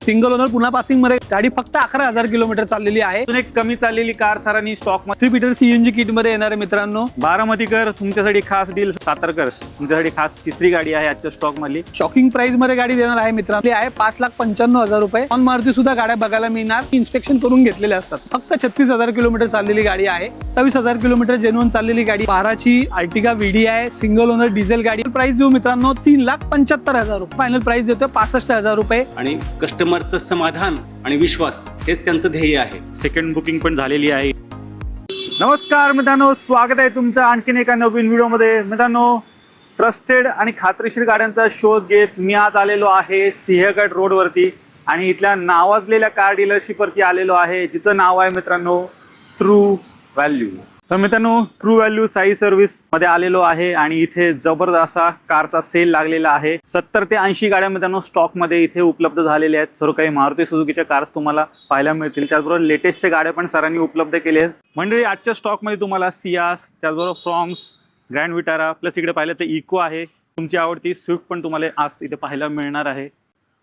Single owner पुन्हा passing मध्ये गाडी फक्त 11,000 किलोमीटर चाललेली आहे। अजून एक कमी चाललेली कार सरांनी स्टॉक मध्ये 3 सीटर सीएनजी किट मध्ये येणार आहे मित्रांनो। बारामतीकर तुमच्यासाठी खास डील, सातारकर तुमच्यासाठी खास तिसरी गाडी आहे आजच्या स्टॉक मधली। शॉकिंग प्राइस मध्ये गाडी देणार आहे मित्रांनो, आहे 5,95,000 रुपये। ऑन मारुती सुद्धा गाड्या बघायला मिळणार, इन्स्पेक्शन करून घेतलेले असतात। फक्त 36,000 किलोमीटर चाललेली गाडी आहे। 27,000 किलोमीटर जेन्युइन चाललेली गाडी, 12ची आर्टिगा व्हीडी आहे, सिंगल ओनर डिझेल गाडी। प्राइस देऊ मित्रांनो 3,75,000 रुपये, फायनल प्राइस देतो 65,000 रुपये। आणि कस्टमरचं समाधान आणि विश्वास हेच त्यांचं ध्येय आहे। सेकंड बुकिंग पण झालेली आहे। नमस्कार मित्रांनो, स्वागत आहे तुमचं आणखीन एका नवीन व्हिडिओमध्ये। मित्रांनो, ट्रस्टेड आणि खात्रीशीर गाड्यांचा शोध घेत मी आज आलेलो आहे सिंहगड रोड वरती आणि इथल्या नावाजलेल्या कार डीलरशिप वरती आलेलो आहे, जिचं नाव आहे मित्रांनो ट्रू व्हॅल्यू। तर मित्रांनो, ट्रू व्हॅल्यू साई सर्व्हिस मध्ये आलेलो आहे आणि इथे जबरदस्त असा कारचा सेल लागलेला आहे। 70 ते 80 गाड्या मित्रांनो स्टॉक मध्ये इथे उपलब्ध झालेल्या आहेत। सर्व काही मारुती सुझुकीच्या कार्स तुम्हाला पाहायला मिळतील, त्याचबरोबर लेटेस्टच्या गाड्या पण सरांनी उपलब्ध केल्या आहेत। मंडळी, आजच्या स्टॉक मध्ये तुम्हाला सियास, त्याचबरोबर फ्रॉन्क्स, ग्रँड विटारा, प्लस इकडे पाहिलं तर इको आहे, तुमची आवडती स्विफ्ट पण तुम्हाला आज इथे पाहायला मिळणार आहे,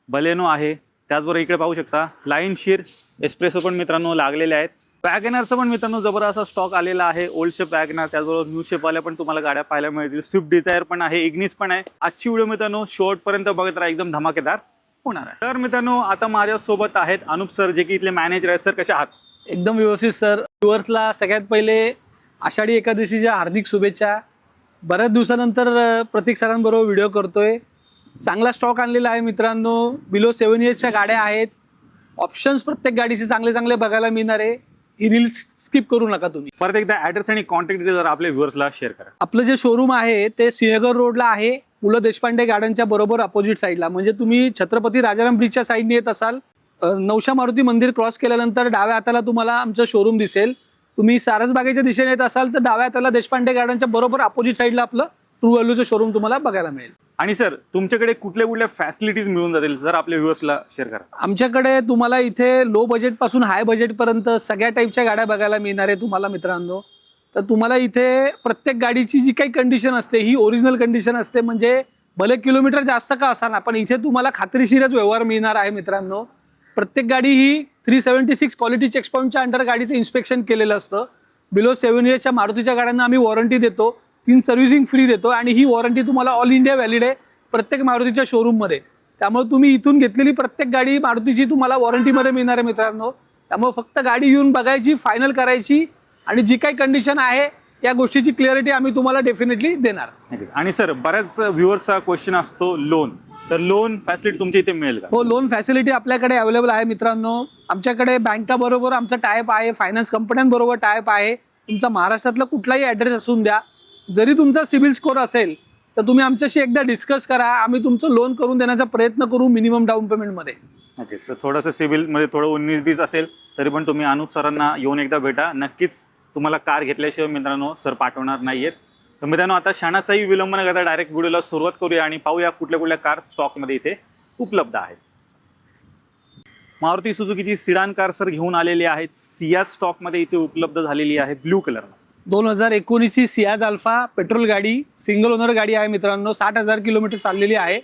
बलेनो आहे, त्याचबरोबर इकडे पाहू शकता लाईनशीर एस्प्रेसो पण मित्रांनो लागलेले आहेत। वॅगनरचं पण मित्रांनो जबरदस्त स्टॉक आलेला आहे, ओल्ड शेप वॅगनर, त्याचबरोबर न्यू शेपवाल्या पण तुम्हाला गाड्या पाहायला मिळतील। स्विफ्ट डिझायर पण आहे, इग्निस पण आहे। आजची व्हिडिओ मित्रांनो शेवट पर्यंत बघत राहा, एकदम धमाकेदार होणार आहे। तर मित्रांनो, आता माझ्या सोबत आहेत अनुप सर, जे की इथले मॅनेजर आहेत। सर, कसे आहात? एकदम व्यवस्थित सर। व्ह्युअर्सला सगळ्यात पहिले आषाढी एकादशीच्या हार्दिक शुभेच्छा। बऱ्याच दिवसानंतर प्रतीक सरांबरोबर व्हिडिओ करतोय। चांगला स्टॉक आणलेला आहे मित्रांनो, बिलो 7 इयर्सच्या गाड्या आहेत। ऑप्शन्स प्रत्येक गाडीचे चांगले चांगले बघायला मिळणार आहे। ही रील स्किप करू नका तुम्ही। परत एकदा ऍड्रेस आणि कॉन्टॅक्ट डिटेल्स आपल्या व्ह्युअर्सला शेअर करा। आपलं जे शोरूम आहे ते सिंहगड रोडला आहे, पु ल देशपांडे गार्डनच्या बरोबर अपोजिट साईडला। म्हणजे तुम्ही छत्रपती राजाराम ब्रिजच्या साईडने येत असाल, नवशा मारुती मंदिर क्रॉस केल्यानंतर डाव्या हाताला तुम्हाला आमचं शोरूम दिसेल। तुम्ही सारसबागेच्या दिशेने येत असाल तर डाव्या हाताला देशपांडे गार्डनच्या बरोबर अपोजिट साईडला आपलं ट्रू व्हॅल्यूचं शोरूम तुम्हाला बघायला मिळेल। आणि सर, तुमच्याकडे कुठल्या कुठल्या फॅसिलिटीज मिळून जातील जर आपल्या व्ह्युअर्सला शेअर करा। आमच्याकडे तुम्हाला इथे लो बजेट पासून हाय बजेट पर्यंत सगळ्या टाईपच्या गाड्या बघायला मिळणार आहे तुम्हाला मित्रांनो। तर तुम्हाला इथे प्रत्येक गाडीची जी काही कंडिशन असते ही ओरिजिनल कंडिशन असते, म्हणजे भले किलोमीटर जास्त का असाना, पण इथे तुम्हाला खात्रीशीरच व्यवहार मिळणार आहे मित्रांनो। प्रत्येक गाडी ही 376 क्वालिटी चेक पॉईंटच्या अंडर गाडीचं इन्स्पेक्शन केलेलं असतं। बिलो 7 इयर्सच्या मारुतीच्या गाड्यांना आम्ही वॉरंटी देतो, 3 सर्व्हिसिंग फ्री देतो आणि ही वॉरंटी तुम्हाला ऑल इंडिया व्हॅलिड आहे प्रत्येक मारुतीच्या शोरूममध्ये। त्यामुळे तुम्ही इथून घेतलेली प्रत्येक गाडी मारुतीची तुम्हाला वॉरंटीमध्ये मिळणार आहे मित्रांनो। त्यामुळे फक्त गाडी येऊन बघायची, फायनल करायची आणि जी काही कंडिशन आहे या गोष्टीची क्लिअरिटी आम्ही तुम्हाला डेफिनेटली देणार। आणि सर, बऱ्याच व्ह्युअर्सचा क्वेश्चन असतो लोन, तर लोन फॅसिलिटी तुमच्या इथे मिळेल का? हो, लोन फॅसिलिटी आपल्याकडे अवेलेबल आहे मित्रांनो। आमच्याकडे बँकाबरोबर आमचा टायप आहे, फायनान्स कंपन्यांबरोबर टायप आहे। तुमचा महाराष्ट्रातला कुठलाही ॲड्रेस असून द्या, जरी तुमचा सिबिल स्कोर असेल तर तुम्ही आमच्याशी एकदा डिस्कस करा, आम्ही तुमचं लोन करून देण्याचा प्रयत्न करू मिनिमम डाऊन पेमेंटमध्ये। नक्कीच। तर थोडंसं सिबिलमध्ये थोडं 19-20 असेल तरी पण तुम्ही अनुप सरांना येऊन एकदा भेटा, नक्कीच तुम्हाला कार घेतल्याशिवाय मित्रांनो सर पाठवणार नाहीयेत। तर मित्रांनो, आता क्षणाचाही विलंब न करता डायरेक्ट व्हिडिओला सुरुवात करूया आणि पाहूया कुठल्या कुठल्या कार स्टॉकमध्ये इथे उपलब्ध आहेत। मारुती सुझुकीची सिडान कार सर घेऊन आलेली आहेत, सियाज स्टॉकमध्ये इथे उपलब्ध झालेली आहे ब्ल्यू कलरमध्ये। 2019ची सियाज अल्फा पेट्रोल गाडी, सिंगल ओनर गाडी आहे मित्रांनो। 60,000 किलोमीटर चाललेली आहे।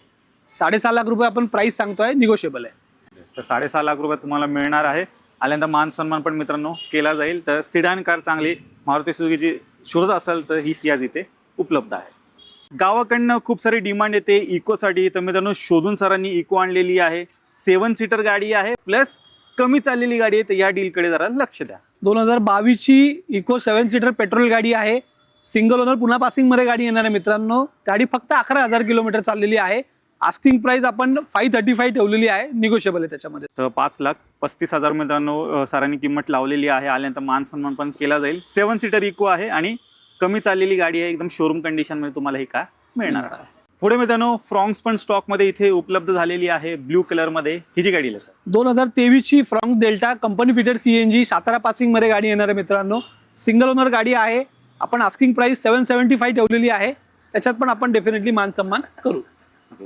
6.5 लाख रुपये आपण प्राइस सांगतोय, निगोशिएबल आहे। तर 6.5 लाख रुपये तुम्हाला मिळणार आहे। आल्यानंतर मान सन्मान पण मित्रांनो केला जाईल। तर सिडान कार चांगली मारुती सुझुकीची शोधत असेल तर ही सियाज इथे उपलब्ध आहे। गावाकडनं खूप सारी डिमांड येते इकोसाठी, तर मित्रांनो शोधून सरांनी इको आणलेली आहे। 7 सीटर गाडी आहे, प्लस कमी चाललेली गाडी आहे, तर या डीलकडे जरा लक्ष द्या। 2022ची इको 7 सीटर पेट्रोल गाडी आहे, सिंगल ओनर पुन्हा पासिंग मध्ये गाडी येणार आहे मित्रांनो। गाडी फक्त 11,000 किलोमीटर चाललेली आहे। आस्किंग प्राइस आपण 535 ठेवलेली आहे, निगोशिएबल आहे त्याच्यामध्ये। तर 5,35,000 मित्रांनो सरांनी किंमत लावलेली आहे। आल्यानंतर मान सन्मान पण केला जाईल। 7 सीटर इको आहे आणि कमी चाललेली गाडी आहे, एकदम शोरूम कंडिशन मध्ये तुम्हाला ही कार मिळणार आहे। पुढे मित्रांनो, फ्रॉन्क्स पण स्टॉक मध्ये इथे उपलब्ध झालेली आहे ब्ल्यू कलर मध्ये। ही जी गाडी आहे सर 2023ची Fronx Delta company fitted CNG, Satara passing मध्ये गाडी येणार आहे मित्रांनो। सिंगल ओनर गाडी आहे, आपण आस्किंग प्राइस 775 ठेवलेली आहे, त्याच्यात पण आपण डेफिनेटली मान सन्मान करू।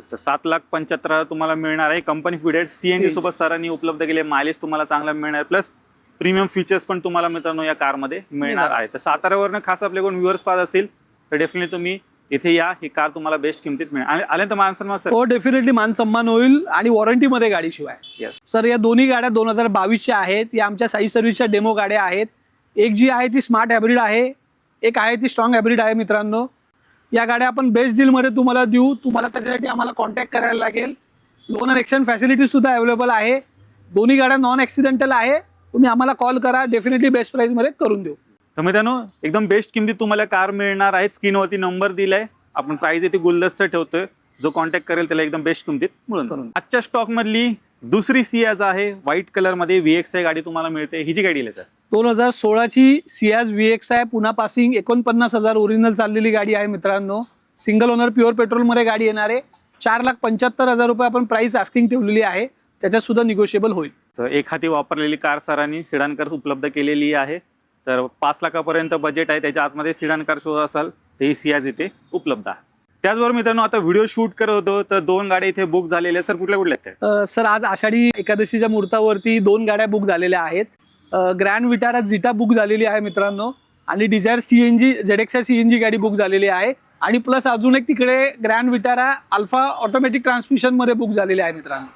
तर 7,75,000 तुम्हाला मिळणार आहे। कंपनी फिटेड सीएनजी सोबत सरांनी उपलब्ध केले, मायलेज तुम्हाला चांगला मिळणार, प्लस प्रीमियम फीचर्स पण तुम्हाला मित्रांनो या कारमध्ये मिळणार आहे। तर साताऱ्यावरनं खास आपल्याकडून व्ह्युअर्स पाहत असतील तर डेफिनेटली तुम्ही इथे या, ही कार तुम्हाला बेस्ट किमतीत मिळेल. आणि आल्यानंतर मानसन्मान सर. हो, डेफिनेटली मान सन्मान होईल आणि वॉरंटीमध्ये गाडी शिवाय. येस सर, या दोन्ही गाड्या 2022च्या आहेत. या आमच्या साई सर्व्हिसच्या डेमो गाड्या आहेत. एक जी आहे ती स्मार्ट हायब्रिड आहे, एक आहे ती स्ट्रॉंग हायब्रिड आहे मित्रांनो. या गाड्या आपण बेस्ट डीलमध्ये तुम्हाला देऊ. तुम्हाला त्याच्यासाठी आम्हाला कॉन्टॅक्ट करायला लागेल. लोन अँड एक्सचेंज फॅसिलिटी सुद्धा अवेलेबल आहे. दोन्ही गाड्या नॉन ॲक्सिडेंटल आहे. तुम्ही आम्हाला कॉल करा, डेफिनेटली बेस्ट प्राईसमध्ये करून देऊ. तर मित्रांनो, एकदम बेस्ट किमतीत तुम्हाला कार मिळणार आहे. स्क्रीनवरती नंबर दिलाय, आपण प्राइस इथे गुलदस्त ठेवतोय. जो कॉन्टॅक्ट करेल त्याला एकदम बेस्ट किमतीत मिळून जाईल. आजच्या स्टॉक मधली दुसरी सियाज आहे, व्हाईट कलर मध्ये VXI गाडी तुम्हाला मिळते. ही जी गाडी आहे सर 2016ची सियाज VXI, पुन्हा पासिंग, 49,000 ओरिजिनल चाललेली गाडी आहे मित्रांनो. सिंगल ओनर प्युअर पेट्रोलमध्ये गाडी येणार आहे. 4,75,000 रुपये आपण प्राइस आस्किंग ठेवलेली आहे. त्याच्यात सुद्धा निगोशिएबल होईल. तर एक हाती वापरलेली कार सरांनी सिडान कार उपलब्ध केलेली आहे. तर 5 लाखापर्यंत बजेट आहे. त्याच्या आतमध्ये सिडान कार शोध असाल तर ही सियाज इथे उपलब्ध आहे. त्याचबरोबर मित्रांनो, आता व्हिडिओ शूट करत होतो तर 2 गाड्या इथे बुक झालेल्या. सर, कुठल्या कुठल्या आहेत? सर, आज आषाढी एकादशीच्या मुहूर्तावरती 2 गाड्या बुक झालेल्या आहेत. ग्रँड विटारा झिटा बुक झालेली आहे मित्रांनो, आणि डिझायर CNG ZXI CNG गाडी बुक झालेली आहे. आणि प्लस अजून एक तिकडे ग्रँड विटारा अल्फा ऑटोमॅटिक ट्रान्समिशनमध्ये बुक झालेली आहे मित्रांनो.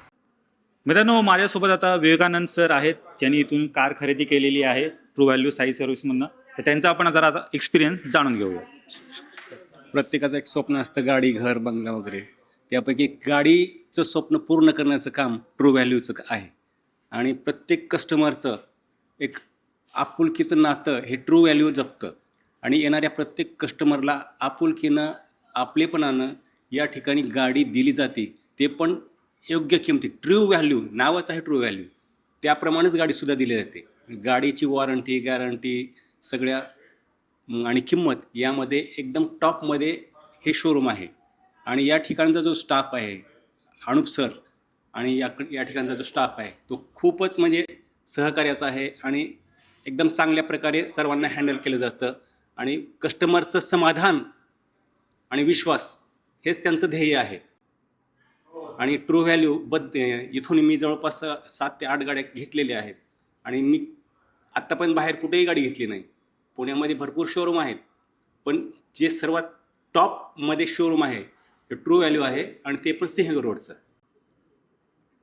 मित्रांनो, माझ्यासोबत आता विवेकानंद सर आहेत, ज्यांनी इथून कार खरेदी केलेली आहे ट्रू व्हॅल्यू साई सर्व्हिसमधनं. तर त्यांचा आपण जरा आता एक्सपिरियन्स जाणून घेऊया. प्रत्येकाचं एक स्वप्न असतं, गाडी, घर, बंगला वगैरे. त्यापैकी गाडीचं स्वप्न पूर्ण करण्याचं काम ट्रू व्हॅल्यूचं आहे. आणि प्रत्येक कस्टमरचं एक आपुलकीचं नातं हे ट्रू व्हॅल्यू जपतं. आणि येणाऱ्या प्रत्येक कस्टमरला आपुलकीनं, आपलेपणानं या ठिकाणी गाडी दिली जाते. ते पण योग्य किमतीत. ट्रू व्हॅल्यू नावच आहे ट्रू व्हॅल्यू, त्याप्रमाणेच गाडीसुद्धा दिली जाते. गाडीची वॉरंटी, गॅरंटी सगळ्या आणि किंमत यामध्ये एकदम टॉपमध्ये हे शोरूम आहे. आणि या ठिकाणचा जो स्टाफ आहे, अनुप सर, आणि या ठिकाणचा जो स्टाफ आहे तो खूपच म्हणजे सहकार्याचा आहे. आणि एकदम चांगल्या प्रकारे सर्वांना हँडल केलं जातं. आणि कस्टमरचं समाधान आणि विश्वास हेच त्यांचं ध्येय आहे. आणि ट्रू व्हॅल्यू इथून मी जवळपास 7 ते 8 गाड्या घेतलेल्या आहेत. आणि मी आत्तापर्यंत बाहेर कुठेही गाडी घेतली नाही. पुण्यामध्ये भरपूर शोरूम आहेत, पण जे सर्वात टॉपमध्ये शोरूम आहे ते ट्रू व्हॅल्यू आहे, आणि ते पण सिंहगड रोडचं.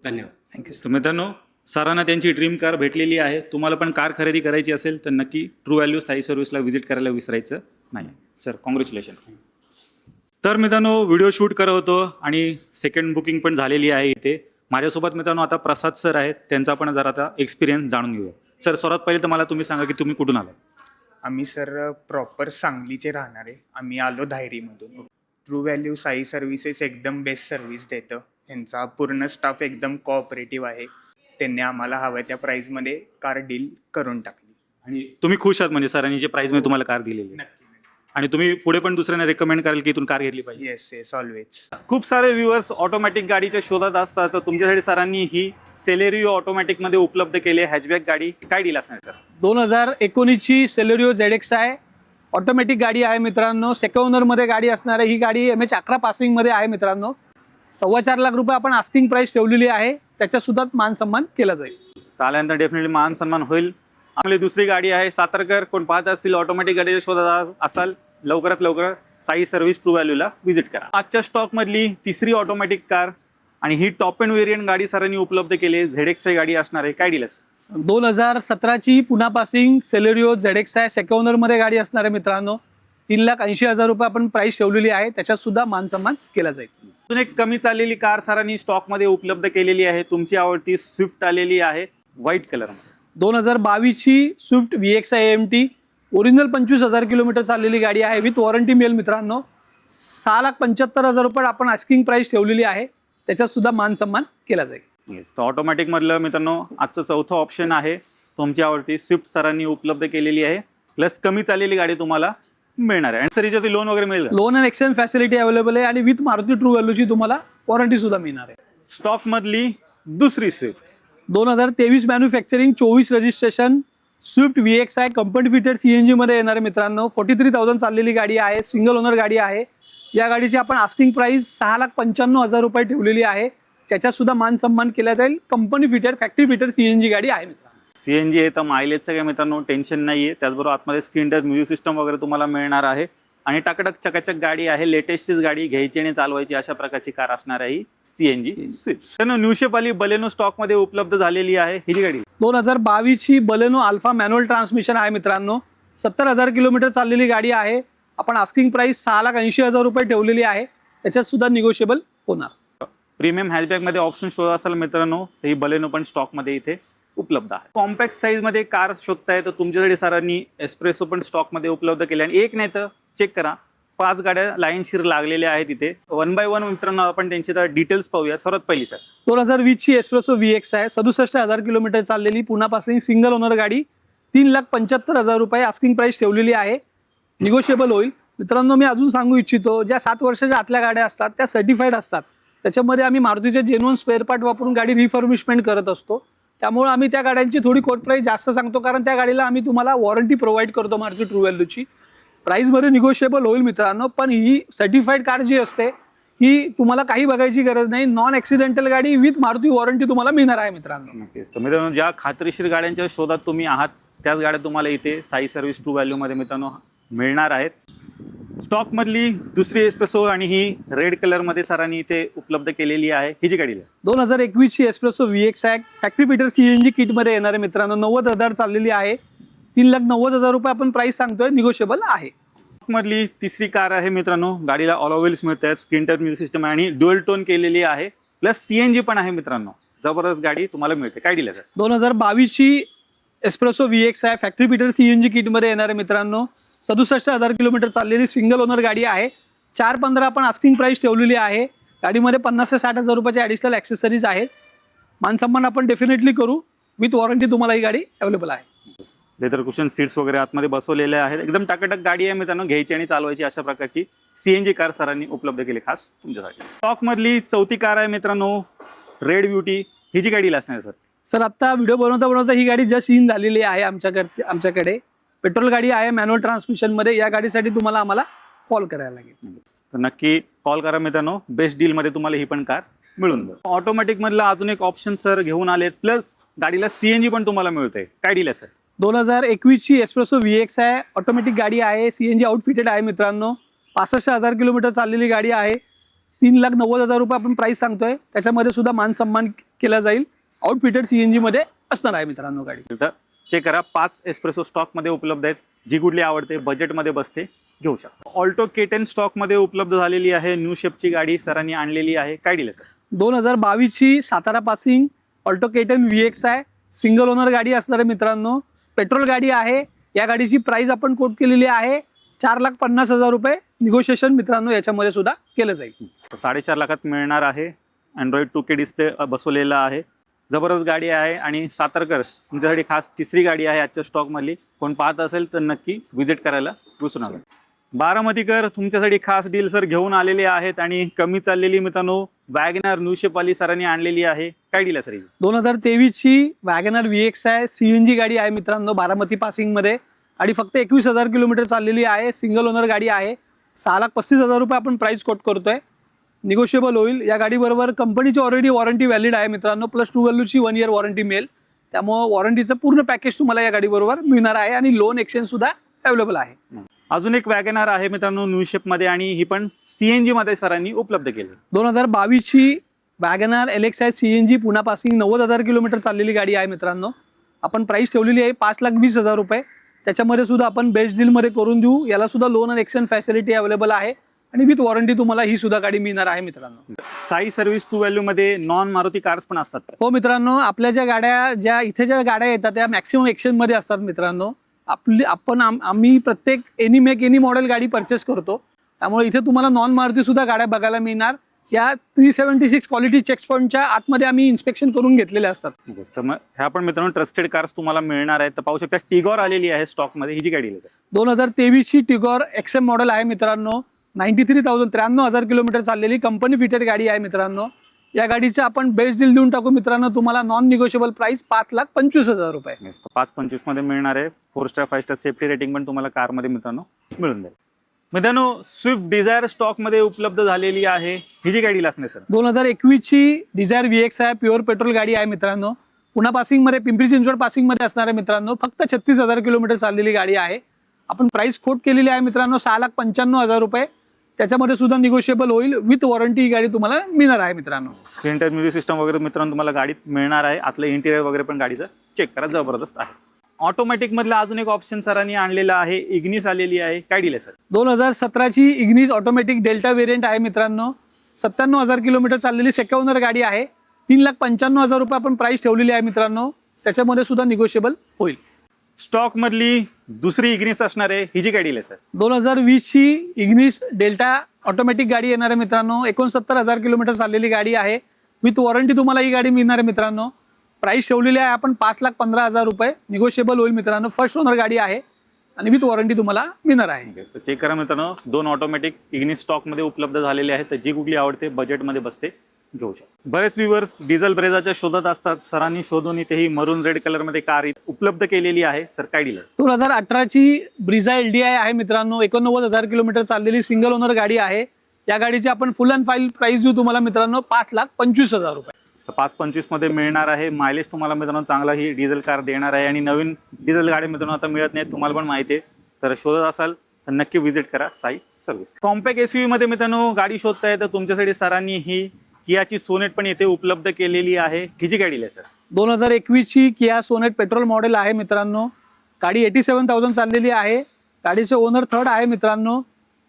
धन्यवाद. थँक्यू. तर मित्रांनो, सरांना त्यांची ड्रीम कार भेटलेली आहे. तुम्हाला पण कार खरेदी करायची असेल तर नक्की ट्रू व्हॅल्यू साई सर्व्हिसला व्हिजिट करायला विसरायचं नाही. Sir, congratulation. तर मित्रांनो, व्हिडिओ शूट करत होतो आणि सेकंड बुकिंग पण झालेली आहे इथे. माझ्यासोबत मित्रांनो आता प्रसाद सर आहेत, त्यांचा पण जरा आता एक्सपिरियन्स जाणून घेऊया. सर, सर्वात पहिले तर मला तुम्ही सांगा की तुम्ही कुठून आला? आम्ही सर प्रॉपर सांगलीचे राहणारे. आम्ही आलो धायरीमधून. ट्रू व्हॅल्यू साई सर्व्हिसेस एकदम बेस्ट सर्व्हिस देतं. त्यांचा पूर्ण स्टाफ एकदम कोऑपरेटिव्ह आहे. त्यांनी आम्हाला हव्या त्या प्राईजमध्ये कार डील करून टाकली. आणि तुम्ही खुश आहात म्हणजे सरांनी जे प्राईजमध्ये तुम्हाला कार दिलेली आहे? नक्की. आणि तुम्ही पुढे पण दुसऱ्यांना रेकमेंड कराल की इथून कार घेतली पाहिजे? Yes yes, always. खूप सारे व्ह्युअर्स ऑटोमॅटिक गाडीच्या शोधात असतात, तर तुमच्यासाठी सरांनी ही सेलेरिओ ऑटोमॅटिकमध्ये उपलब्ध केली आहे हॅचबॅक गाडी. काय डील असणार सर? 2019ची सेलेरिओ ZXI ऑटोमॅटिक गाडी आहे मित्रांनो. सेकंड ओनरमध्ये गाडी असणार आहे. ही गाडी MH 11 पासिंगमध्ये आहे मित्रांनो. 4.25 लाख रुपये आपण आस्किंग प्राइस ठेवलेली आहे. त्याच्यात सुद्धा मान सन्मान केला जाईल. आल्यानंतर डेफिनेटली मान सन्मान होईल. आपली दुसरी गाडी आहे सातारकर. कोण पाहत असतील, ऑटोमॅटिक गाडीच्या शोधात असाल, लवकरात लवकर साई सर्व्हिस ट्रू व्हॅल्यूला व्हिजिट करा. आजच्या स्टॉकमधली तिसरी ऑटोमॅटिक कार, आणि ही टॉप एंड व्हेरियंट गाडी सरांनी उपलब्ध केली. ZXI गाडी असणार आहे. काय डील आहे? 2017ची पुन्हा पासिंग सेलेरिओ ZXI सेकंड ओनरमध्ये गाडी असणार आहे मित्रांनो. 3,80,000 रुपये आपण प्राइस ठेवलेली आहे. त्याच्यात सुद्धा मान सन्मान केला जाईल. अजून एक कमी चाललेली कार सरांनी स्टॉकमध्ये उपलब्ध केलेली आहे. तुमची आवडती स्विफ्ट आलेली आहे व्हाईट कलरमध्ये. 2022ची Swift VXI AMT original 25,000 kilometre चाललेली गाडी आहे. विथ वॉरंटी मिळेल मित्रांनो. 6,75,000 रुपये आपण आस्किंग प्राइस ठेवलेली आहे. त्याच्यात सुद्धा मान सन्मान केला जाईल. येस, तर ऑटोमॅटिक मधलं मित्रांनो आजचं चौथं ऑप्शन आहे. तुमची आवडती स्विफ्ट सरांनी उपलब्ध केलेली आहे. प्लस कमी चाललेली गाडी तुम्हाला मिळणार आहे. आणि सर, याच्यात लोन वगैरे मिळेल? Loan and exchange facility available आहे. आणि विथ मारुती ट्रू व्हॅल्यूची तुम्हाला वॉरंटी सुद्धा मिळणार आहे. स्टॉक मधली दुसरी Swift 2023 manufacturing 24 registration Swift VXI company fitted CNG मध्ये येणार आहे मित्रांनो. 43,000 चाललेली गाडी आहे. सिंगल ओनर गाडी आहे. या गाडीची आपण आस्किंग प्राइस 6,95,000 रुपये ठेवलेली आहे. त्याच्यात सुद्धा मान सन्मान केला जाईल. Company fitted factory fitted CNG गाडी आहे मित्रांनो. CNG आहे तर मायलेजचं काय मित्रांनो टेन्शन नाही आहे. त्याचबरोबर आतमध्ये स्क्रीन टच म्युझिक सिस्टम वगैरे तुम्हाला मिळणार आहे. आणि टकटक चकाचक गाडी आहे, लेटेस्टचीच गाडी घ्यायची आणि चालवायची अशा प्रकारची कार असणार आहे ही CNG स्विफ्ट. न्यू शेप वाली बलेनो स्टॉक मध्ये उपलब्ध झालेली आहे. ही जी गाडी 2022 ची बलेनो अल्फा मॅन्युअल ट्रान्समिशन आहे मित्रांनो. 70,000 किलोमीटर चाललेली गाडी आहे. आपण आस्किंग प्राइस 6,80,000 रुपये ठेवलेली आहे. त्याच्यात सुद्धा निगोशिएबल होणार. प्रीमियम हॅचबॅक मध्ये ऑप्शन शोधा असाल मित्रांनो तर ही बलेनो पण स्टॉक मध्ये इथे उपलब्ध आहे. कॉम्पॅक्ट साईज मध्ये कार शोधताय तर तुमच्यासाठी सरांनी एस्प्रेसो पण स्टॉक मध्ये उपलब्ध केले आणि एक नाही तर चेक करा 5 गाड्या लाईनशीर लागलेल्या आहेत इथे. 1 बाय 1 मित्रांनो आपण त्यांचे डिटेल्स पाहूया. सर्वात पहिली सर 2020 ची एस्प्रेसो VX आहे. 67,000 किलोमीटर चाललेली पुन्हा पासिंग सिंगल ओनर गाडी. 3,75,000 रुपये आस्किंग प्राइस ठेवलेली आहे. निगोशिएबल होईल. मित्रांनो मी अजून सांगू इच्छितो ज्या 7 वर्षाच्या आतल्या गाड्या असतात त्या सर्टिफाईड असतात. त्याच्यामध्ये आम्ही मारुतीचे जेन्युइन स्पेअर पार्ट वापरून गाडी रिफर्बिशमेंट करत असतो. त्यामुळे आम्ही त्या गाड्यांची थोडी कोट प्राईस जास्त सांगतो कारण त्या गाडीला आम्ही तुम्हाला वॉरंटी प्रोव्हाइड करतो मारुती ट्रू व्हॅल्यूची. प्राईसमध्ये निगोशिएबल होईल मित्रांनो. पण ही सर्टिफाईड कार जी असते ही तुम्हाला काही बघायची गरज नाही. नॉन ॲक्सिडेंटल गाडी विथ मारुती वॉरंटी तुम्हाला मिळणार आहे मित्रांनो. नक्कीच. तर मित्रांनो ज्या खात्रीशीर गाड्यांच्या शोधात तुम्ही आहात त्याच गाड्या तुम्हाला इथे साई सर्व्हिस ट्रू व्हॅल्यू मध्ये मित्रांनो मिळणार आहेत. स्टॉक मधली दुसरी एस्प्रेसो आणि ही रेड कलर मध्ये सरांनी इथे उपलब्ध केलेली आहे. ही जी गाडी आहे 2021 ची एस्प्रेसो VX आहे. फॅक्टरी फिटर CNG किट मध्ये येणार आहे मित्रांनो. 90,000 चाललेली आहे. 3,90,000 रुपये आपण प्राइस सांगतोय. निगोशिएबल आहे. मधली तिसरी कार आहे मित्रांनो. गाडीला ऑल व्हील्स मिळत आहेत, स्क्रीन टच म्युझिक सिस्टम आणि ड्युअल टोन केलेली आहे. प्लस CNG पण आहे मित्रांनो. जबरदस्त गाडी तुम्हाला मिळते. काय डील आहे सर? 2022 ची एस्प्रेसो VX आहे. फॅक्टरी फिटर CNG किट मध्ये येणार आहे मित्रांनो. 67,000 किलोमीटर चाललेली सिंगल ओनर गाडी आहे. 4,15 आपण आस्किंग प्राइस ठेवलेली आहे. गाडीमध्ये 50,000 ते 60,000 रुपयाचे ॲडिशनल ॲक्सेसरीज आहेत. मानसन्मान आपण डेफिनेटली करू. विथ वॉरंटी तुम्हाला ही गाडी अवेलेबल आहे. लेदर कुशन सीट्स वगैरे आतमध्ये बसवलेले आहेत. एकदम टाकाटक गाडी आहे मित्रांनो. घ्यायची आणि चालवायची अशा प्रकारची CNG कार सरांनी उपलब्ध केली खास तुमच्यासाठी. स्टॉक मधली चौथी कार आहे मित्रांनो रेड ब्युटी. ही जी गाडीला असणार सर? सर आत्ता व्हिडिओ बनवता ही गाडी जस्ट इन झालेली आहे आमच्याकडे. पेट्रोल गाडी आहे मॅन्युअल ट्रान्समिशनमध्ये. या गाडीसाठी तुम्हाला आम्हाला कॉल करायला लागेल. तर नक्की कॉल करा मित्रांनो. बेस्ट डील मध्ये तुम्हाला ही पण कार मिळून जाईल. ऑटोमॅटिक मधला अजून एक ऑप्शन सर घेऊन आले. प्लस गाडीला CNG पण तुम्हाला मिळते. काय डील आहे सर? 2021 ची एस्प्रेसो VX आहे. ऑटोमॅटिक गाडी आहे. CNG आउटफिटेड आहे मित्रांनो. 65,000 किलोमीटर चाललेली गाडी आहे. 3,90,000 रुपये आपण प्राइस सांगतोय. त्याच्यामध्ये सुद्धा मान सन्मान केला जाईल. आउटफिटेड CNG मध्ये असणार आहे मित्रांनो गाडी. तर चेक करा 5 एस्प्रेसो स्टॉक मध्ये उपलब्ध आहेत. जी कुठली आवडते बजेटमध्ये बसते घेऊ शकता. ऑल्टो K10 स्टॉक मध्ये उपलब्ध झालेली आहे. न्यू शेपची गाडी सरांनी आणलेली आहे. काय डील आहे सर? 2022 ची Satara passing Alto K10 VX आहे. सिंगल ओनर गाडी असणार आहे मित्रांनो. पेट्रोल गाडी आहे. या गाडीची प्राइस आपण कोट केलेली आहे 4,50,000 रुपये. निगोशिएशन मित्रांनो याच्यामध्ये सुद्धा केलं जाईल. 4.5 लाखात मिळणार आहे. Android 2K डिस्प्ले बसवलेला आहे. जबरदस्त गाडी आहे आणि सातारकर तुमच्यासाठी खास तिसरी गाडी आहे आजच्या स्टॉक मधली. कोण पाहत असेल तर नक्की व्हिजिट करायला विसरू नका. बारामतीकर तुमच्यासाठी खास डील सर घेऊन आलेले आहेत आणि कमी चाललेली मित्रांनो वॅगनर न्यू शेप वाली सरांनी आणलेली आहे. काय डील आहे सर? 2023 ची वॅगनर VX आहे. CNG गाडी आहे मित्रांनो. बारामती पासिंग मध्ये आणि फक्त 21,000 किलोमीटर चाललेली आहे. सिंगल ओनर गाडी आहे. 6,35,000 रुपये आपण प्राइस कोट करतोय. निगोशिएबल होईल. या गाडीबरोबर कंपनीची ऑलरेडी वॉरंटी व्हॅलिड आहे मित्रांनो. प्लस ट्रू व्हॅल्यूची 1 इयर वॉरंटी मिळेल. त्यामुळे वॉरंटीचं पूर्ण पॅकेज तुम्हाला या गाडीबरोबर मिळणार आहे आणि लोन एक्सचेंज सुद्धा अवेलेबल आहे. अजून एक वॅगनर आहे मित्रांनो न्यू शेप मध्ये आणि ही पण CNG मध्ये सरांनी उपलब्ध केली. 2022 ची वॅगनर LXi CNG पुन्हा पासिंग 90,000 किलोमीटर चाललेली गाडी आहे मित्रांनो. आपण प्राइस ठेवलेली आहे 5,20,000 रुपये. त्याच्यामध्ये सुद्धा आपण बेस्ट डीलमध्ये करून देऊ. याला सुद्धा लोन आणि एक्सचेंज फॅसिलिटी अवेलेबल आहे आणि विथ वॉरंटी तुम्हाला ही सुद्धा गाडी मिळणार आहे मित्रांनो. साई सर्व्हिस ट्रू व्हॅल्यू मध्ये नॉन मारुती कार्स पण असतात का? हो मित्रांनो. आपल्या ज्या गाड्या इथे ज्या गाड्या येतात त्या मॅक्सिमम एक्सचेंज मध्ये असतात मित्रांनो. आम्ही प्रत्येक एनी मेक एनी मॉडेल गाडी परचेस करतो. त्यामुळे इथे तुम्हाला नॉन मारुती सुद्धा गाड्या बघायला मिळणार. या 376 क्वालिटी चेक पॉईंटच्या आतमध्ये आम्ही इन्स्पेक्शन करून घेतलेले असतात. तर मग ह्या पण मित्रांनो ट्रस्टेड कार्स तुम्हाला मिळणार आहेत. तर पाहू शकता टिगॉर आलेली आहे स्टॉक मध्ये. ही जी गाडी आहे 2023 ची टिगॉर XM मॉडेल आहे मित्रांनो. 93,000 किलोमीटर चाललेली कंपनी फिटेड गाडी आहे मित्रांनो. या गाडीचं आपण बेस्ट डील देऊन टाकू मित्रांनो. तुम्हाला नॉन निगोशिएबल प्राइस 5,25,000 रुपये. 5,25 मध्ये मिळणार आहे. 4 स्टार 5 स्टार सेफ्टी रेटिंग पण तुम्हाला कार मध्ये मित्रांनो मिळून जाईल. मित्रांनो स्विफ्ट डिझायर स्टॉक मध्ये उपलब्ध झालेली आहे. ही जी गाडी असणार सर? 2021 ची डिझायर VX आहे. प्युअर पेट्रोल गाडी आहे मित्रांनो. पुन्हा पासिंग मध्ये पिंपरी चिंचवड पासिंग मध्ये असणार आहे मित्रांनो. फक्त 36,000 किलोमीटर चाललेली गाडी आहे. आपण प्राइस कोट केलेली आहे मित्रांनो 6,95,000 रुपये. त्याच्यामध्ये सुद्धा निगोशिएबल होईल. विथ वॉरंटी ही गाडी तुम्हाला मिळणार आहे मित्रांनो. स्क्रीन टच म्युझिक सिस्टम वगैरे मित्रांनो तुम्हाला गाडीत मिळणार आहे. आतलं इंटिरियर वगैरे पण गाडीचं चेक करा, जबरदस्त आहे. ऑटोमॅटिक मधलं अजून एक ऑप्शन सरांनी आणलेला आहे, इग्निस आलेली आहे. काय डील आहे सर? 2017ची इग्निस ऑटोमॅटिक डेल्टा व्हेरियंट आहे मित्रांनो. 97,000 किलोमीटर चाललेली सेकंड ओनर गाडी आहे. 3,95,000 रुपये आपण प्राइस ठेवलेली आहे मित्रांनो. त्याच्यामध्ये सुद्धा निगोशिएबल होईल. स्टॉक मधली दुसरी इग्निस असणार आहे, ही जी गाडी आहे सर? 2020ची इग्निस डेल्टा ऑटोमॅटिक गाडी येणार आहे मित्रांनो. 69,000 किलोमीटर चाललेली गाडी आहे. विथ वॉरंटी तुम्हाला ही गाडी मिळणार आहे मित्रांनो. प्राइस ठेवलेली आहे आपण 5,15,000 रुपये. निगोशिएबल होईल मित्रांनो. फर्स्ट ओनर गाडी आहे आणि विथ वॉरंटी तुम्हाला मिळणार आहे. चेक करा मित्रांनो, 2 ऑटोमॅटिक इग्निस स्टॉक मध्ये उपलब्ध झालेले आहेत. तर जी कुठली आवडते बजेटमध्ये बसते घेऊ शकतो. बरेच व्ह्यूअर्स डिझेल ब्रेझाच्या शोधात असतात. सरांनी शोधून इथे ही मरून रेड कलर मध्ये कार उपलब्ध केलेली आहे. सर काय डील आहे? 2018ची ब्रिझा LDI आहे मित्रांनो. 89,000 किलोमीटर चाललेली सिंगल ओनर गाडी आहे. या गाडीची आपण फुल अँड फाईल प्राइस देऊ तुम्हाला मित्रांनो 5,25,000 रुपये. 5.25 मध्ये मिळणार आहे. मायलेज तुम्हाला मित्रांनो चांगला ही डिझेल कार देणार आहे. आणि नवीन डिझेल गाडी मित्रांनो आता मिळत नाही, तुम्हाला पण माहिती आहे. तर शोधत असाल तर नक्की व्हिजिट करा साई सर्व्हिस. कॉम्पॅक्ट SUV मध्ये मित्रांनो गाडी शोधताय तर तुमच्यासाठी सरांनी ही कियाची सोनेट पण येथे उपलब्ध केलेली आहे. ही जी गाडी आहे सर? 2021ची किया सोनेट पेट्रोल मॉडेल आहे मित्रांनो. गाडी 87,000 चाललेली आहे. गाडीचे ओनर थर्ड आहे मित्रांनो.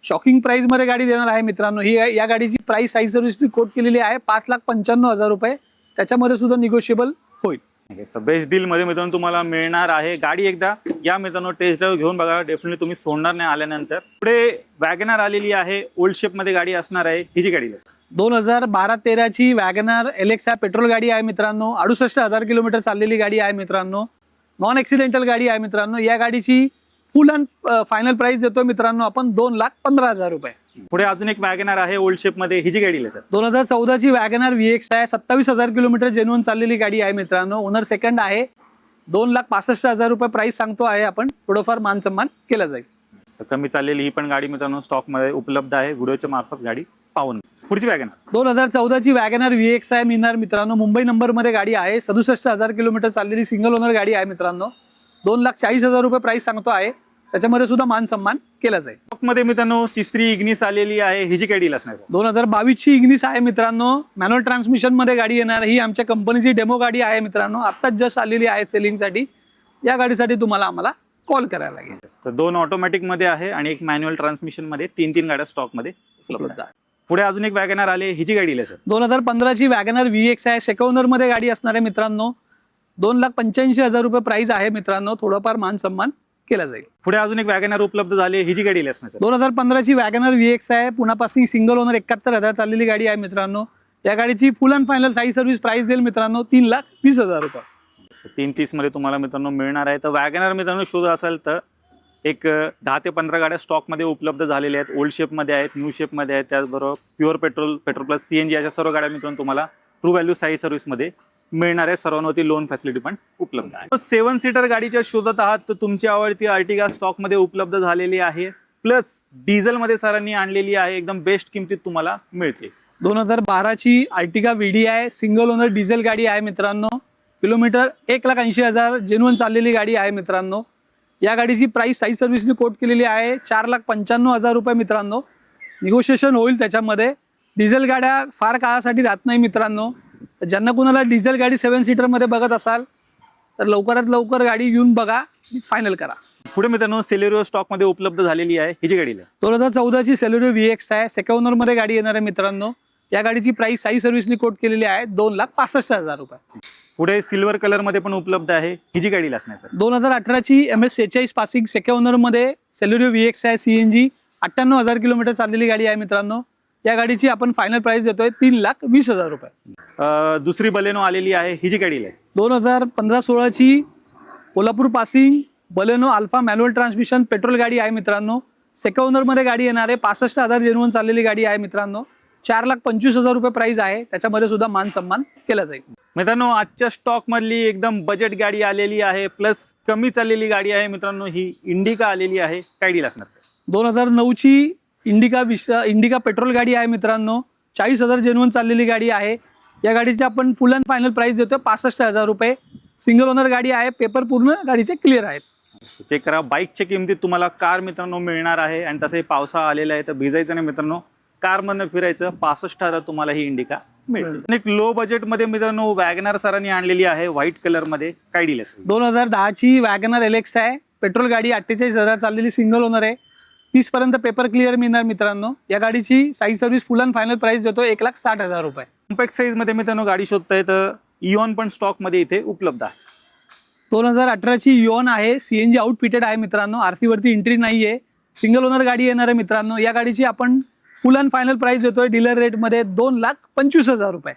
शॉकिंग प्राइस मध्ये गाडी देणार आहे मित्रांनो. ही या गाडीची प्राइस साई सर्व्हिसनी कोट केलेली आहे 5,95,000 रुपये. त्याच्यामध्ये सुद्धा निगोशिएबल होईल. बेस्ट डील मध्ये मित्रांनो तुम्हाला मिळणार आहे. गाडी एकदा या मित्रांनो टेस्ट ड्राईव्ह घेऊन बघा, डेफिनेटली तुम्ही सोडणार नाही आल्यानंतर. पुढे वॅगनर आलेली आहे. ओल्ड शेप मध्ये गाडी असणार आहे. ही जी गाडी आहे? 2012-13ची वॅगनर LX पेट्रोल गाडी आहे मित्रांनो. 68,000 किलोमीटर चाललेली गाडी आहे मित्रांनो. नॉन ॲक्सिडेंटल गाडी आहे मित्रांनो. या गाडीची फुल अँड फायनल प्राइस देतोय मित्रांनो आपण 2,15,000 रुपये. पुढे अजून एक वॅगनर आहे ओल्ड शेप मध्ये. ही जी गाडी आहे सर? 2014ची वॅगनर VX आहे. 27,000 किलोमीटर जेन्युइन चाललेली गाडी आहे मित्रांनो. ओनर सेकंड आहे. 2,65,000 रुपये प्राइस सांगतो आहे आपण. थोडंफार मान सन्मान केला जाईल. तर कमी चाललेली ही पण गाडी मित्रांनो स्टॉक मध्ये उपलब्ध आहे. व्हिडिओच्या मार्फत गाडी पाहून. पुढची वॅगनर 2014ची वॅगनर VX आहे मिळणार मित्रांनो. मुंबई नंबर मध्ये गाडी आहे. 67,000 किलोमीटर चाललेली सिंगल ओनर गाडी आहे मित्रांनो. 2,40,000 रुपये प्राइस सांगतो आहे. त्याच्यामध्ये सुद्धा मान सन्मान केला जाईल. स्टॉक मध्ये मित्रांनो तिसरी इग्निस आलेली आहे. ही जी गाडी असणार? 2022ची इग्निस आहे मित्रांनो. मॅन्युअल ट्रान्समिशन मध्ये गाडी येणार. ही आमच्या कंपनीची डेमो गाडी आहे मित्रांनो. आत्ताच जस्ट आलेली आहे सेलिंगसाठी. या गाडीसाठी तुम्हाला आम्हाला कॉल करायला लागेल. तर 2 ऑटोमॅटिक मध्ये आहे आणि एक मॅन्युअल ट्रान्समिशन मध्ये. 3 गाड्या स्टॉक मध्ये उपलब्ध आहे. पुढे अजून एक वॅगनर आले. ही जी गाडी आहे सर? 2015ची वॅगनर VX आहे. सेकंड ओनर मध्ये गाडी असणार आहे मित्रांनो. 2,85,000 रुपये प्राइस आहे मित्रांनो. थोडंफार मान सन्मान केला जाईल. पुढे अजून एक वॅगनर उपलब्ध झाले. ही जी गाडी असणार सर? 2015ची वॅगनर VX आहे. पुण्यापासून सिंगल ओनर 71,000 चाललेली गाडी आहे मित्रांनो. या गाडीची फुल and final Sai service price देईल मित्रांनो 3,20,000 रुपये. 330 मध्ये तुम्हाला मित्रांनो मिळणार आहे. तर वॅगनर मित्रांनो शोध असेल तर एक 10 ते 15 गाड्या स्टॉक मध्ये उपलब्ध झालेल्या आहेत. ओल्ड शेप मध्ये आहेत, न्यू शेप मध्ये आहेत. त्याचबरोबर प्युअर पेट्रोल प्लस CNG अशा सर्व गाड्या मित्रांनो तुम्हाला ट्रू व्हॅल्यू साई सर्व्हिस मध्ये मिळणार आहे. सर्वांवरती लोन फॅसिलिटी पण उपलब्ध आहे. 7 सीटर गाडीच्या शोधात आहात तर तुमची आवडती अर्टिगा स्टॉक मध्ये उपलब्ध झालेली आहे. प्लस डिझेल मध्ये सरांनी आणलेली आहे. एकदम बेस्ट किमतीत तुम्हाला मिळते. 2012ची Ertiga VDI single owner diesel गाडी आहे मित्रांनो. किलोमीटर 1,80,000 जेन्युइन चाललेली गाडी आहे मित्रांनो. या गाडीची प्राइस साई सर्व्हिसने कोट केलेली आहे 4,95,000 रुपये मित्रांनो. निगोशिएशन होईल त्याच्यामध्ये. डिझेल गाड्या फार काळासाठी राहत नाही मित्रांनो. ज्यांना कुणाला डिझेल गाडी 7 सीटरमध्ये बघत असाल तर लवकरात लवकर गाडी येऊन बघा, फायनल करा. पुढे मित्रांनो सेलेरिओ स्टॉक मध्ये उपलब्ध झालेली आहे. ही जी गाडी आहे? 2014ची सेलेरिओ VX आहे. सेकंड ओनर मध्ये गाडी येणार आहे मित्रांनो. या गाडीची प्राइस साई सर्व्हिसने कोट केलेली आहे 2,65,000 रुपये. पुढे सिल्वर कलर मध्ये पण उपलब्ध आहे. ही जी गाडी असणार सर? 2018ची MS46 पासिंग सेकंड ओनर मध्ये सेलेरिओ VX आहे. CNG 98,000 किलोमीटर चाललेली गाडी आहे मित्रांनो. या गाडीची आपण फायनल प्राइस देतोय 3,20,000 रुपये. दुसरी बलेनो आलेली आहे. ही जी गाडी आहे? 2015-16ची Kolhapur passing Baleno Alpha manual transmission petrol गाडी आहे मित्रांनो. सेकंड ओनर मध्ये गाडी येणार आहे. 65,000 जेन्युइन चाललेली गाडी आहे मित्रांनो. 4,25,000 रुपये प्राइस आहे. त्याच्यामध्ये सुद्धा मान सन्मान केला जाईल. मित्रांनो आजच्या स्टॉक मधली एकदम बजेट गाडी आलेली आहे. प्लस कमी चाललेली गाडी आहे मित्रांनो. ही इंडिका आलेली आहे. काय डील असणार सर? 2009ची इंडिका पेट्रोल गाडी आहे मित्रांनो. 40,000 जेन्युइन चाललेली गाडी आहे. या गाडीची आपण फुल अँड फायनल प्राइस देतोय 65,000 रुपये. सिंगल ओनर गाडी आहे. पेपर पूर्ण गाडीचे क्लिअर आहेत. चेक करा, बाईकच्या किमतीत तुम्हाला कार मित्रांनो मिळणार आहे. आणि तसंही पावसाळा आलेला आहे तर भिजायचं नाही मित्रांनो, कारमधनं फिरायचं. 65,000 तुम्हाला ही इंडिका मिळते. एक लो बजेटमध्ये मित्रांनो वॅगनर सरांनी आणलेली आहे व्हाईट कलरमध्ये. काय डील आहे? 2010ची वॅगनर एलेक्स आहे, पेट्रोल गाडी, 48,000 चाललेली, सिंगल ओनर आहे. 30 पर्यंत पेपर क्लिअर मिळणार मित्रांनो. या गाडीची size service full and final price देतो 1,60,000 रुपये. कॉम्पॅक्ट साईज मध्ये मित्रांनो गाडी शोधताय तर इऑन पण स्टॉक मध्ये इथे उपलब्ध आहे. 2018ची इऑन आहे, CNG आउटफिटेड आहे मित्रांनो. RC वरती एंट्री नाहीये, सिंगल ओनर गाडी येणार आहे मित्रांनो. या गाडीची आपण फुल अँड फायनल प्राइस देतोय डीलर रेटमध्ये 2,25,000 रुपये.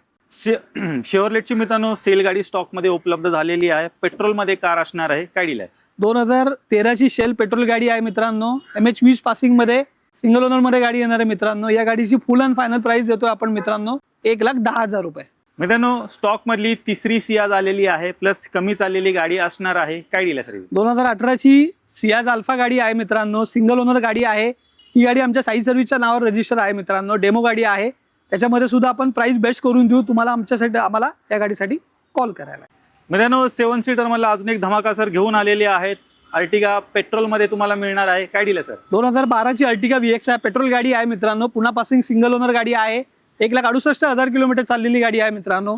शेवरलेटची मित्रांनो सेल गाडी स्टॉक मध्ये उपलब्ध झालेली आहे. पेट्रोल मध्ये कार असणार आहे. काय डील आहे? 2013ची शेल पेट्रोल गाडी आहे मित्रांनो. MH20 पासिंग मध्ये सिंगल ओनर मध्ये गाडी येणार आहे मित्रांनो. या गाडीची फुल अँड फायनल प्राइस देतोय आपण मित्रांनो 1,10,000 रुपये. मित्रांनो स्टॉक मधली तिसरी सियाज आलेली आहे, प्लस कमी चाललेली गाडी असणार आहे. काय डील आहे सर? 2018ची सियाज अल्फा गाडी आहे मित्रांनो, सिंगल ओनर गाडी आहे. ही गाडी आमच्या साई सर्व्हिसच्या नावावर रजिस्टर आहे मित्रांनो. डेमो गाडी आहे, त्याच्यामध्ये सुद्धा आपण प्राइस बेस्ट करून देऊ तुम्हाला. आम्हाला या गाडीसाठी कॉल करायला. मित्रांनो 7 सीटर मला अजून एक धमाका सर घेऊन आलेले आहेत. अर्टिगा पेट्रोल मध्ये तुम्हाला मिळणार आहे. काय डील आहे सर? 2012ची अर्टिगा VX आहे, पेट्रोल गाडी आहे मित्रांनो. पुन्हा पासिंग सिंगल ओनर गाडी आहे. 1,68,000 किलोमीटर चाललेली गाडी आहे मित्रांनो.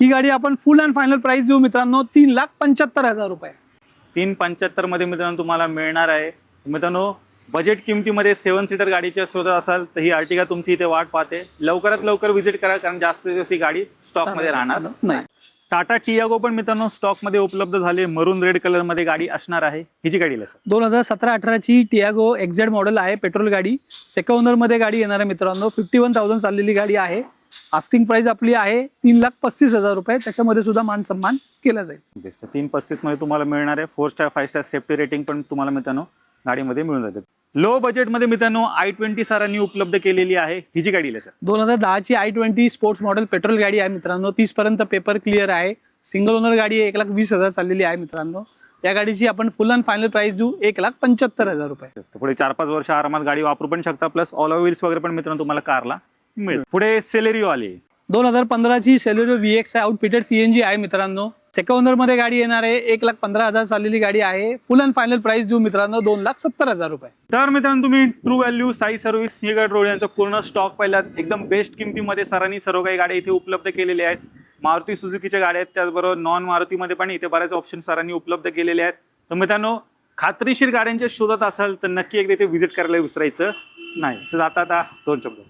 ही गाडी आपण फुल अँड फायनल प्राइस देऊ मित्रांनो 3,75,000 रुपये. 3,75,000 मध्ये मित्रांनो तुम्हाला मिळणार आहे. मित्रांनो बजेट किमतीमध्ये 7 सीटर गाडीच्या शोधत असाल तर ही अर्टिगा तुमची इथे वाट पाहते. लवकरात लवकर व्हिजिट करा, कारण जास्त दिवस ही गाडी स्टॉक मध्ये राहणार नाही. टाटा टियागो पण मित्रांनो स्टॉक मध्ये उपलब्ध झाले. मरून रेड कलर मध्ये गाडी असणार आहे. हिची गाडी आहे सर? 2017-18ची टियागो XZ मॉडेल आहे, पेट्रोल गाडी, सेकंड ओनर मध्ये गाडी येणार आहे मित्रांनो. 51,000 चाललेली गाडी आहे. आस्किंग प्राइस आपली आहे 3,35,000 रुपये. त्याच्यामध्ये सुद्धा मान सन्मान केला जाईल. 335 मध्ये तुम्हाला मिळणार आहे. 4 स्टार 5 स्टार सेफ्टी रेटिंग पण तुम्हाला मित्रांनो गाडीमध्ये मिळून जाते. लो बजेटमध्ये मित्रांनो i20 सरांनी उपलब्ध केलेली आहे. हिची गाडी आहे सर? 2010ची i20 स्पोर्ट्स मॉडेल पेट्रोल गाडी आहे मित्रांनो. 30 पर्यंत पेपर क्लिअर आहे. सिंगल ओनर गाडी आहे. 1,20,000 चाललेली आहे मित्रांनो. या गाडीची आपण फुल अँड फायनल प्राइस देऊ 1,75,000 रुपये. पुढे 4-5 वर्ष आरामात गाडी वापरू पण शकता. प्लस ऑल व्हील्स वगैरे पण मित्रांनो तुम्हाला कारला मिळेल. पुढे सेलेरिओ आली. 2015ची सेलेरिओ VX आहे, आउटफिटेड CNG आहे मित्रांनो. सेकंड ओनर मध्ये गाडी येणार आहे. 1,15,000 चाललेली गाडी आहे. फुल अँड फायनल प्राइस देऊ मित्रांनो 2,70,000 रुपये. तर मित्रांनो तुम्ही true value, Sai service, Sinhagad road यांचा पूर्ण स्टॉक पाहिलात. एकदम बेस्ट किमतीमध्ये सरांनी सर्व काही गाड्या इथे उपलब्ध केलेल्या आहेत. मारुती सुझुकीच्या गाड्या आहेत, त्याचबरोबर नॉन मारुतीमध्ये पण इथे बरेच ऑप्शन सरांनी उपलब्ध केलेले आहेत. तर मित्रांनो खात्रीशीर गाड्यांच्या शोधात असाल तर नक्की एकदा इथे व्हिजिट करायला विसरायचं नाही. सर आता 2 शब्द.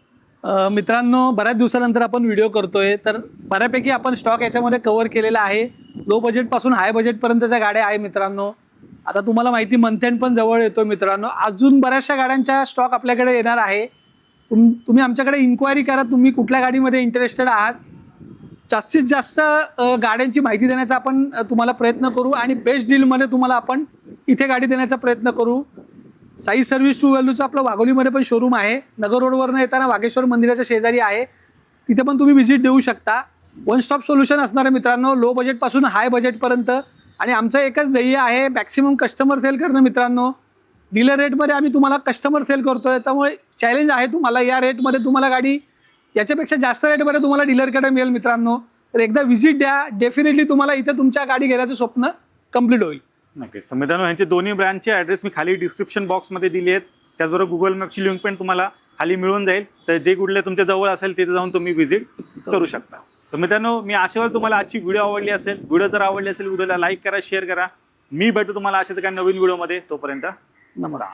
मित्रांनो बऱ्याच दिवसानंतर आपण व्हिडिओ करतोय, तर बऱ्यापैकी आपण स्टॉक याच्यामध्ये कव्हर केलेला आहे. लो बजेट पासून हाय बजेट पर्यंतच्या गाड्या आहे मित्रांनो. आता तुम्हाला माहिती मंथ एंड पण जवळ येतो मित्रांनो. अजून बऱ्याचशा गाड्यांच्या स्टॉक आपल्याकडे येणार आहे. तुम्ही आमच्याकडे इन्क्वायरी करा, तुम्ही कुठल्या गाडीमध्ये इंटरेस्टेड आहात. जास्तीत जास्त गाड्यांची माहिती देण्याचा आपण तुम्हाला प्रयत्न करू आणि बेस्ट डीलमध्ये तुम्हाला आपण इथे गाडी देण्याचा प्रयत्न करू. साई सर्व्हिस ट्रू व्हॅल्यूचं आपलं वाघोलीमध्ये पण शोरूम आहे. नगर रोडवरनं येताना वाघेश्वर मंदिराच्या शेजारी आहे, तिथे पण तुम्ही व्हिजिट देऊ शकता. वन स्टॉप सोल्युशन असणार आहे मित्रांनो, लो बजेटपासून हाय बजेटपर्यंत. आणि आमचं एकच ध्येय आहे, मॅक्सिमम कस्टमर सेल करणं मित्रांनो. डीलर रेटमध्ये आम्ही तुम्हाला कस्टमर सेल करतोय, त्यामुळे चॅलेंज आहे तुम्हाला. या रेटमध्ये तुम्हाला गाडी याच्यापेक्षा जास्त रेटमध्ये तुम्हाला डीलरकडे मिळेल मित्रांनो. तर एकदा व्हिजिट द्या, डेफिनेटली तुम्हाला इथे तुमच्या गाडी घेण्याचं स्वप्न कंप्लीट होईल. नक्कीच. तर मित्रांनो यांचे दोन्ही ब्रँडचे ॲड्रेस मी खाली डिस्क्रिप्शन बॉक्समध्ये दिले आहेत. त्याचबरोबर गुगल मॅपची लिंक पण तुम्हाला खाली मिळून जाईल. तर जे कुठले तुमच्या जवळ असेल तिथे जाऊन तुम्ही व्हिजिट करू शकता. तर मित्रांनो मी आशेवर तुम्हाला आजची व्हिडिओ आवडली असेल. व्हिडिओ जर आवडली असेल व्हिडिओला लाईक करा, शेअर करा. मी भेटू तुम्हाला अशाच काही नवीन व्हिडिओमध्ये. तोपर्यंत नमस्कार.